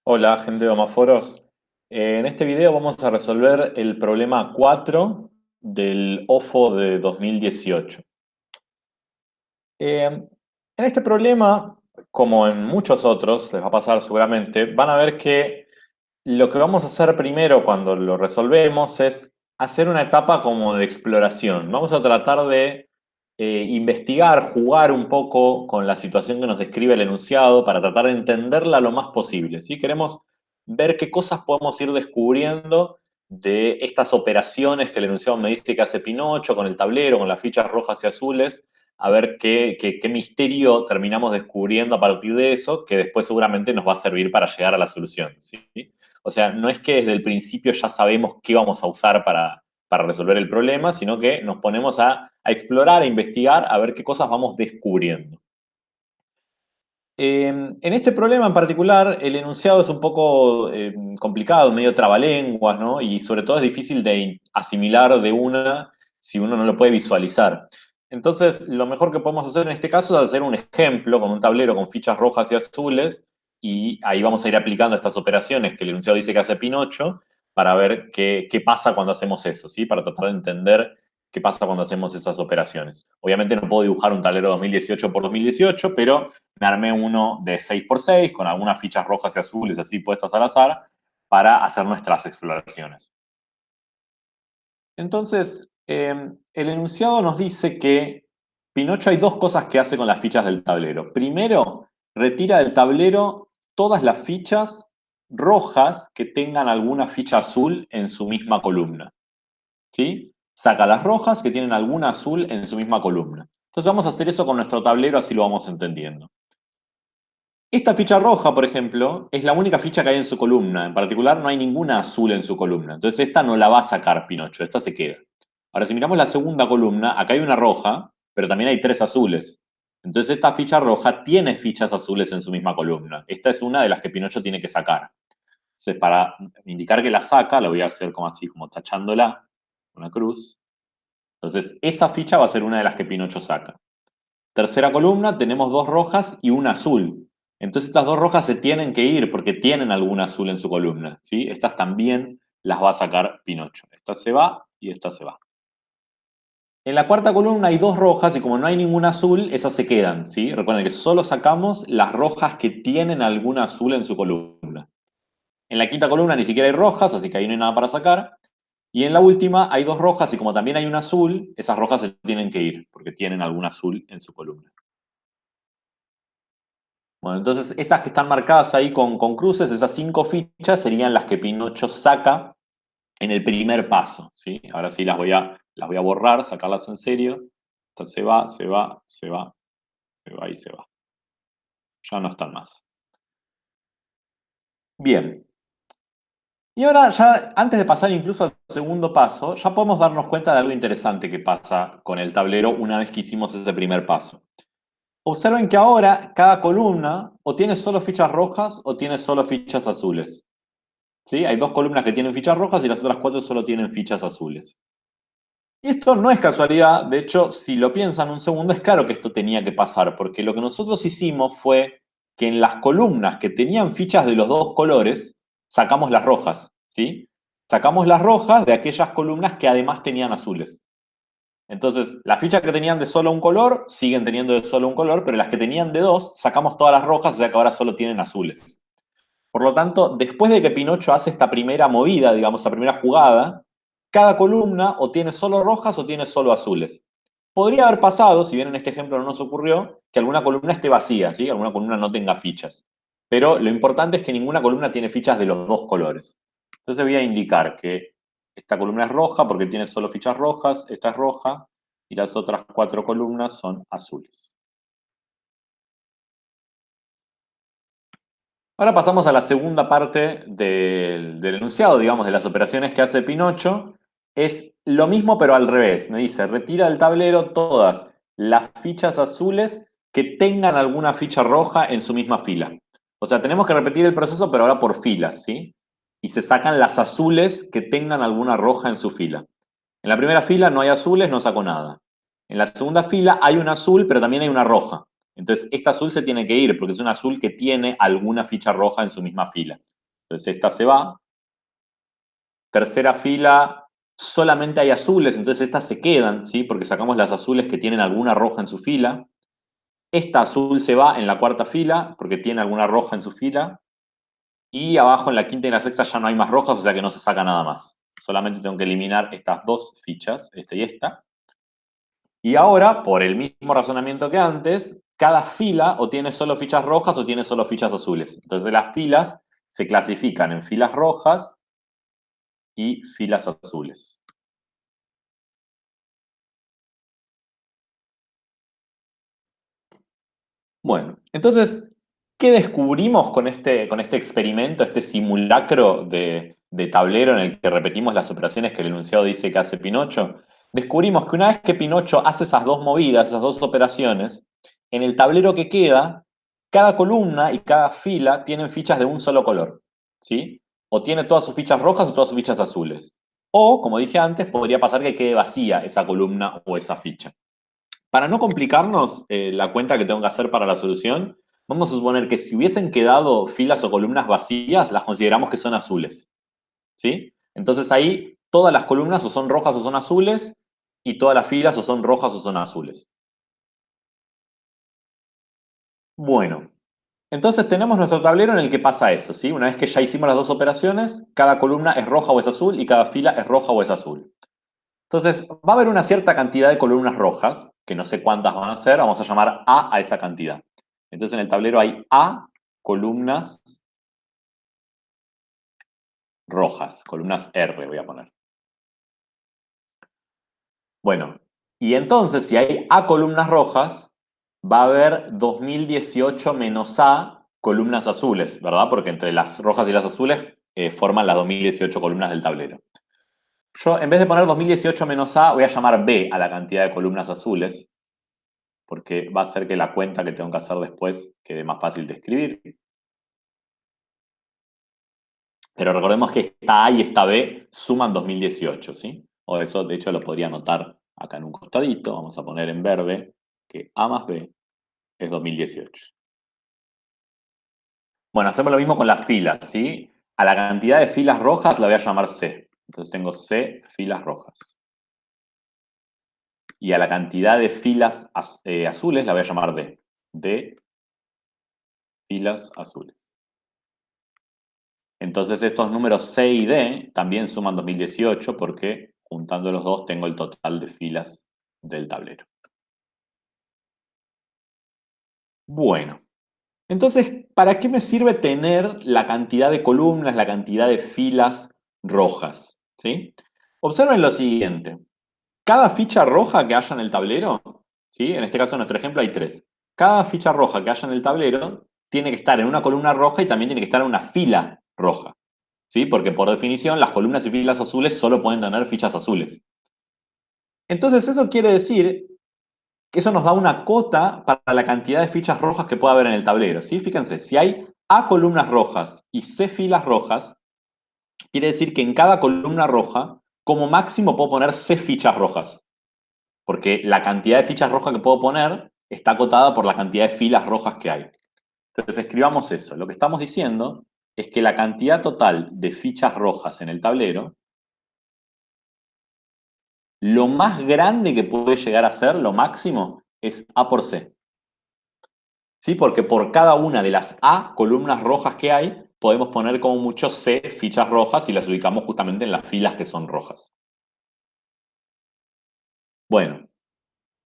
Hola, gente de Homoforos. En este video vamos a resolver el problema 4 del OFO de 2018. En este problema, como en muchos otros, les va a pasar seguramente, van a ver que lo que vamos a hacer primero cuando lo resolvemos es hacer una etapa como de exploración. Vamos a tratar de investigar, jugar un poco con la situación que nos describe el enunciado para tratar de entenderla lo más posible, ¿sí? Queremos ver qué cosas podemos ir descubriendo de estas operaciones que el enunciado me dice que hace Pinocho con el tablero, con las fichas rojas y azules, a ver qué misterio terminamos descubriendo a partir de eso, que después seguramente nos va a servir para llegar a la solución, ¿sí? O sea, no es que desde el principio ya sabemos qué vamos a usar para resolver el problema, sino que nos ponemos a explorar, a investigar, a ver qué cosas vamos descubriendo. En este problema en particular, el enunciado es un poco complicado, medio trabalenguas, ¿no? Y sobre todo es difícil de asimilar de una si uno no lo puede visualizar. Entonces, lo mejor que podemos hacer en este caso es hacer un ejemplo con un tablero con fichas rojas y azules, y ahí vamos a ir aplicando estas operaciones que el enunciado dice que hace Pinocho, para ver qué pasa cuando hacemos eso, ¿sí? Para tratar de entender qué pasa cuando hacemos esas operaciones. Obviamente no puedo dibujar un tablero 2018 por 2018, pero me armé uno de 6x6 con algunas fichas rojas y azules así puestas al azar para hacer nuestras exploraciones. Entonces, el enunciado nos dice que Pinocho hay dos cosas que hace con las fichas del tablero. Primero, retira del tablero todas las fichas rojas que tengan alguna ficha azul en su misma columna. ¿Sí? Saca las rojas que tienen alguna azul en su misma columna. Entonces vamos a hacer eso con nuestro tablero, así lo vamos entendiendo. Esta ficha roja, por ejemplo, es la única ficha que hay en su columna. En particular, no hay ninguna azul en su columna. Entonces, esta no la va a sacar Pinocho, esta se queda. Ahora, si miramos la segunda columna, acá hay una roja, pero también hay tres azules. Entonces, esta ficha roja tiene fichas azules en su misma columna. Esta es una de las que Pinocho tiene que sacar. Entonces, para indicar que la saca, la voy a hacer como así, como tachándola, una cruz. Entonces, esa ficha va a ser una de las que Pinocho saca. Tercera columna, tenemos dos rojas y una azul. Entonces estas dos rojas se tienen que ir porque tienen algún azul en su columna, ¿sí? Estas también las va a sacar Pinocho. Esta se va y esta se va. En la cuarta columna hay dos rojas y como no hay ningún azul, esas se quedan, ¿sí? Recuerden que solo sacamos las rojas que tienen algún azul en su columna. En la quinta columna ni siquiera hay rojas, así que ahí no hay nada para sacar. Y en la última hay dos rojas y como también hay un azul, esas rojas se tienen que ir porque tienen algún azul en su columna. Bueno, entonces esas que están marcadas ahí con cruces, esas cinco fichas serían las que Pinocho saca en el primer paso, ¿sí? Ahora sí las voy a borrar, sacarlas en serio. Esta se va, se va, se va, se va y se va. Ya no están más. Bien. Y ahora ya, antes de pasar incluso al segundo paso, ya podemos darnos cuenta de algo interesante que pasa con el tablero una vez que hicimos ese primer paso. Observen que ahora cada columna o tiene solo fichas rojas o tiene solo fichas azules. ¿Sí? Hay dos columnas que tienen fichas rojas y las otras cuatro solo tienen fichas azules. Y esto no es casualidad, de hecho, si lo piensan un segundo, es claro que esto tenía que pasar, porque lo que nosotros hicimos fue que en las columnas que tenían fichas de los dos colores, sacamos las rojas, ¿sí? Sacamos las rojas de aquellas columnas que además tenían azules. Entonces, las fichas que tenían de solo un color, siguen teniendo de solo un color, pero las que tenían de dos, sacamos todas las rojas, o sea que ahora solo tienen azules. Por lo tanto, después de que Pinocho hace esta primera movida, digamos, esta primera jugada, cada columna o tiene solo rojas o tiene solo azules. Podría haber pasado, si bien en este ejemplo no nos ocurrió, que alguna columna esté vacía, ¿sí? Alguna columna no tenga fichas. Pero lo importante es que ninguna columna tiene fichas de los dos colores. Entonces voy a indicar que esta columna es roja porque tiene solo fichas rojas, esta es roja, y las otras cuatro columnas son azules. Ahora pasamos a la segunda parte del enunciado, digamos, de las operaciones que hace Pinocho. Es lo mismo, pero al revés. Me dice, retira del tablero todas las fichas azules que tengan alguna ficha roja en su misma fila. O sea, tenemos que repetir el proceso, pero ahora por filas, ¿sí? Y se sacan las azules que tengan alguna roja en su fila. En la primera fila no hay azules, no saco nada. En la segunda fila hay un azul, pero también hay una roja. Entonces, esta azul se tiene que ir, porque es un azul que tiene alguna ficha roja en su misma fila. Entonces, esta se va. Tercera fila, solamente hay azules, entonces estas se quedan, ¿sí? Porque sacamos las azules que tienen alguna roja en su fila. Esta azul se va en la cuarta fila, porque tiene alguna roja en su fila. Y abajo en la quinta y la sexta ya no hay más rojas, o sea que no se saca nada más. Solamente tengo que eliminar estas dos fichas, esta y esta. Y ahora, por el mismo razonamiento que antes, cada fila o tiene solo fichas rojas o tiene solo fichas azules. Entonces las filas se clasifican en filas rojas y filas azules. Bueno, entonces, ¿qué descubrimos con este experimento, este simulacro de tablero en el que repetimos las operaciones que el enunciado dice que hace Pinocho? Descubrimos que una vez que Pinocho hace esas dos movidas, esas dos operaciones, en el tablero que queda, cada columna y cada fila tienen fichas de un solo color, ¿sí? O tiene todas sus fichas rojas o todas sus fichas azules. O, como dije antes, podría pasar que quede vacía esa columna o esa ficha. Para no complicarnos la cuenta que tengo que hacer para la solución, vamos a suponer que si hubiesen quedado filas o columnas vacías, las consideramos que son azules, ¿sí? Entonces ahí todas las columnas o son rojas o son azules y todas las filas o son rojas o son azules. Bueno, entonces tenemos nuestro tablero en el que pasa eso, ¿sí? Una vez que ya hicimos las dos operaciones, cada columna es roja o es azul y cada fila es roja o es azul. Entonces, va a haber una cierta cantidad de columnas rojas, que no sé cuántas van a ser, vamos a llamar A esa cantidad. Entonces, en el tablero hay A columnas rojas, columnas R voy a poner. Bueno, y entonces, si hay A columnas rojas, va a haber 2018 menos A columnas azules, ¿verdad? Porque entre las rojas y las azules forman las 2018 columnas del tablero. Yo, en vez de poner 2018 menos A, voy a llamar B a la cantidad de columnas azules, porque va a hacer que la cuenta que tengo que hacer después quede más fácil de escribir. Pero recordemos que esta A y esta B suman 2018, ¿sí? O eso, de hecho, lo podría anotar acá en un costadito. Vamos a poner en verde que A más B es 2018. Bueno, hacemos lo mismo con las filas, ¿sí? A la cantidad de filas rojas la voy a llamar C. Entonces tengo C filas rojas. Y a la cantidad de filas azules la voy a llamar D. D filas azules. Entonces estos números C y D también suman 2018 porque juntando los dos tengo el total de filas del tablero. Bueno, entonces, ¿para qué me sirve tener la cantidad de columnas, la cantidad de filas rojas? ¿Sí? Observen lo siguiente. Cada ficha roja que haya en el tablero, ¿sí? En este caso, en nuestro ejemplo, hay tres. Cada ficha roja que haya en el tablero tiene que estar en una columna roja y también tiene que estar en una fila roja. ¿Sí? Porque por definición las columnas y filas azules solo pueden tener fichas azules. Entonces eso quiere decir que eso nos da una cota para la cantidad de fichas rojas que puede haber en el tablero, ¿sí? Fíjense, si hay A columnas rojas y C filas rojas, quiere decir que en cada columna roja, como máximo puedo poner C fichas rojas, porque la cantidad de fichas rojas que puedo poner está acotada por la cantidad de filas rojas que hay. Entonces escribamos eso. Lo que estamos diciendo es que la cantidad total de fichas rojas en el tablero, lo más grande que puede llegar a ser, lo máximo, es A por C. ¿Sí? Porque por cada una de las A columnas rojas que hay, podemos poner como mucho C fichas rojas y las ubicamos justamente en las filas que son rojas. Bueno,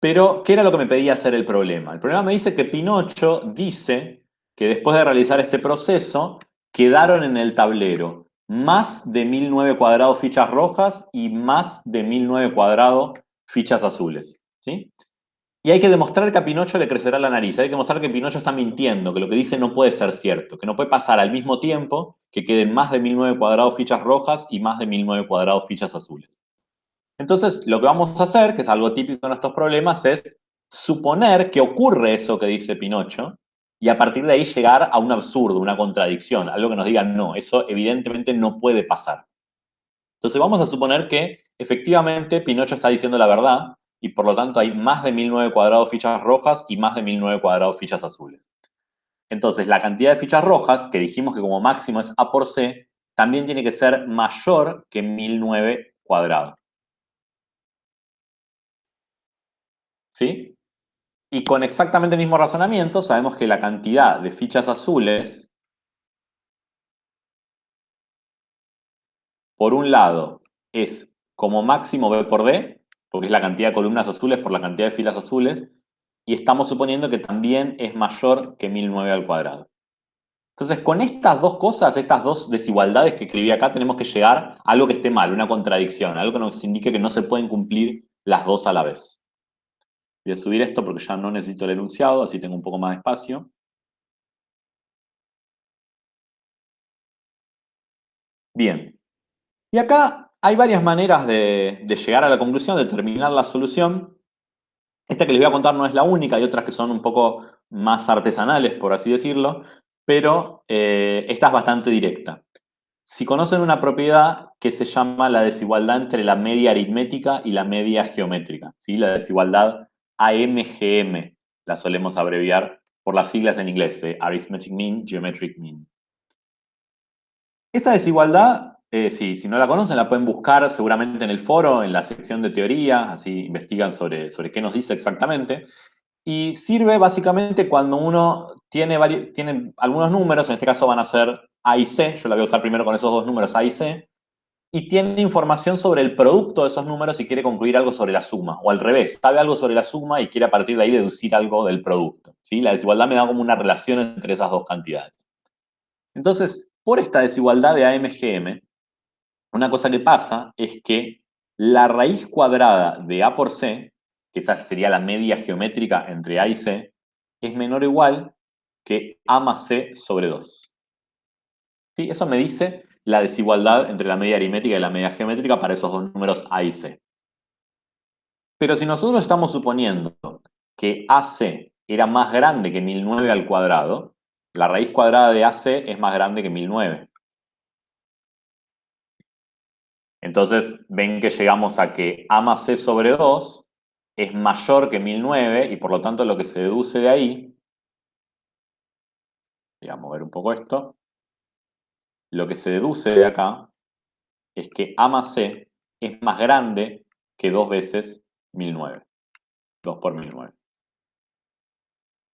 pero ¿qué era lo que me pedía hacer el problema? El problema me dice que Pinocho dice que después de realizar este proceso, quedaron en el tablero más de 1009 cuadrados fichas rojas y más de 1009 cuadrados fichas azules. ¿Sí? Y hay que demostrar que a Pinocho le crecerá la nariz, hay que demostrar que Pinocho está mintiendo, que lo que dice no puede ser cierto, que no puede pasar al mismo tiempo que queden más de 1009 cuadrados fichas rojas y más de 1009 cuadrados fichas azules. Entonces, lo que vamos a hacer, que es algo típico en estos problemas, es suponer que ocurre eso que dice Pinocho y a partir de ahí llegar a un absurdo, una contradicción, algo que nos diga no, eso evidentemente no puede pasar. Entonces vamos a suponer que efectivamente Pinocho está diciendo la verdad y por lo tanto hay más de 1009 cuadrados fichas rojas y más de 1009 cuadrados fichas azules. Entonces, la cantidad de fichas rojas, que dijimos que como máximo es A por C, también tiene que ser mayor que 1009 cuadrado. ¿Sí? Y con exactamente el mismo razonamiento, sabemos que la cantidad de fichas azules, por un lado, es como máximo B por D, porque es la cantidad de columnas azules por la cantidad de filas azules, y estamos suponiendo que también es mayor que 1009 al cuadrado. Entonces, con estas dos cosas, estas dos desigualdades que escribí acá, tenemos que llegar a algo que esté mal, una contradicción, algo que nos indique que no se pueden cumplir las dos a la vez. Voy a subir esto porque ya no necesito el enunciado, así tengo un poco más de espacio. Bien. Y acá hay varias maneras de llegar a la conclusión, de terminar la solución. Esta que les voy a contar no es la única, hay otras que son un poco más artesanales, por así decirlo, pero esta es bastante directa. Si conocen una propiedad que se llama la desigualdad entre la media aritmética y la media geométrica, ¿sí? La desigualdad AMGM, la solemos abreviar por las siglas en inglés, de Arithmetic Mean, Geometric Mean. Esta desigualdad, si no la conocen, la pueden buscar seguramente en el foro, en la sección de teoría, así investigan sobre qué nos dice exactamente. Y sirve básicamente cuando uno tiene algunos números, en este caso van a ser A y C, yo la voy a usar primero con esos dos números A y C, y tiene información sobre el producto de esos números y quiere concluir algo sobre la suma, o al revés, sabe algo sobre la suma y quiere a partir de ahí deducir algo del producto. ¿Sí? La desigualdad me da como una relación entre esas dos cantidades. Entonces, por esta desigualdad de AMGM, una cosa que pasa es que la raíz cuadrada de A por C, que esa sería la media geométrica entre A y C, es menor o igual que A más C sobre 2. ¿Sí? Eso me dice la desigualdad entre la media aritmética y la media geométrica para esos dos números A y C. Pero si nosotros estamos suponiendo que AC era más grande que 1009 al cuadrado, la raíz cuadrada de AC es más grande que 1009. Entonces, ven que llegamos a que A más C sobre 2 es mayor que 1009 y por lo tanto lo que se deduce de ahí, voy a mover un poco esto, lo que se deduce de acá es que A más C es más grande que 2 veces 1009. 2 por 1009.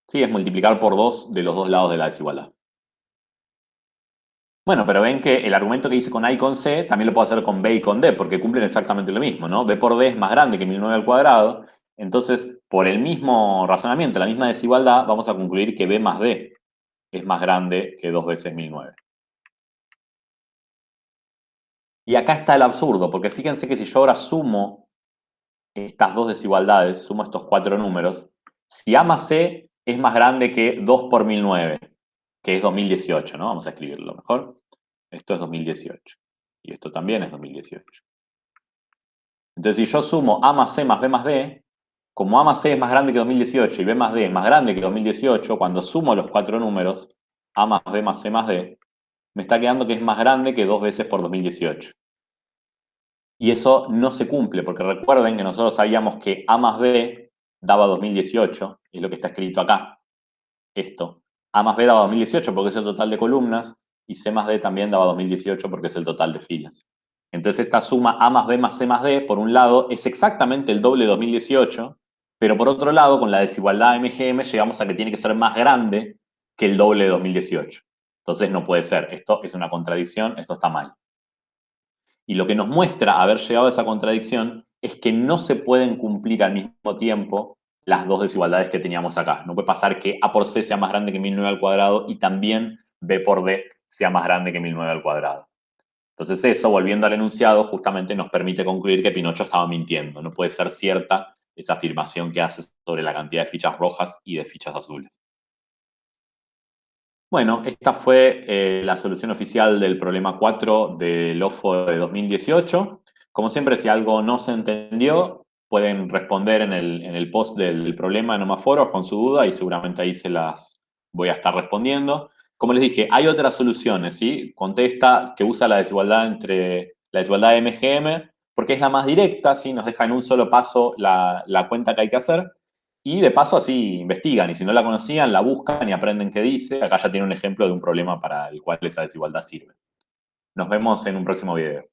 Sí, es multiplicar por 2 de los dos lados de la desigualdad. Bueno, pero ven que el argumento que hice con A y con C también lo puedo hacer con B y con D, porque cumplen exactamente lo mismo, ¿no? B por D es más grande que 1009 al cuadrado, entonces, por el mismo razonamiento, la misma desigualdad, vamos a concluir que B más D es más grande que 2 veces 1009. Y acá está el absurdo, porque fíjense que si yo ahora sumo estas dos desigualdades, sumo estos cuatro números, si A más C es más grande que 2 por 1009, que es 2018, ¿no? Vamos a escribirlo mejor. Esto es 2018. Y esto también es 2018. Entonces, si yo sumo A más C más B más D, como A más C es más grande que 2018 y B más D es más grande que 2018, cuando sumo los cuatro números, A más B más C más D, me está quedando que es más grande que 2 veces por 2018. Y eso no se cumple, porque recuerden que nosotros sabíamos que A más B daba 2018, es lo que está escrito acá, esto. A más B daba 2018 porque es el total de columnas, y C más D también daba 2018 porque es el total de filas. Entonces esta suma A más B más C más D, por un lado, es exactamente el doble de 2018, pero por otro lado, con la desigualdad MGM llegamos a que tiene que ser más grande que el doble de 2018. Entonces no puede ser, esto es una contradicción, esto está mal. Y lo que nos muestra haber llegado a esa contradicción es que no se pueden cumplir al mismo tiempo las dos desigualdades que teníamos acá. No puede pasar que A por C sea más grande que 1009 al cuadrado y también B por D sea más grande que 1009 al cuadrado. Entonces eso, volviendo al enunciado, justamente nos permite concluir que Pinocho estaba mintiendo. No puede ser cierta esa afirmación que hace sobre la cantidad de fichas rojas y de fichas azules. Bueno, esta fue la solución oficial del problema 4 del OFO de 2018. Como siempre, si algo no se entendió, pueden responder en el post del problema en Omaforo con su duda y seguramente ahí se las voy a estar respondiendo. Como les dije, hay otras soluciones, ¿sí? Contesta que usa la desigualdad entre la desigualdad de MGM, porque es la más directa, ¿sí? Nos deja en un solo paso la cuenta que hay que hacer, y de paso así investigan, y si no la conocían, la buscan y aprenden qué dice. Acá ya tiene un ejemplo de un problema para el cual esa desigualdad sirve. Nos vemos en un próximo video.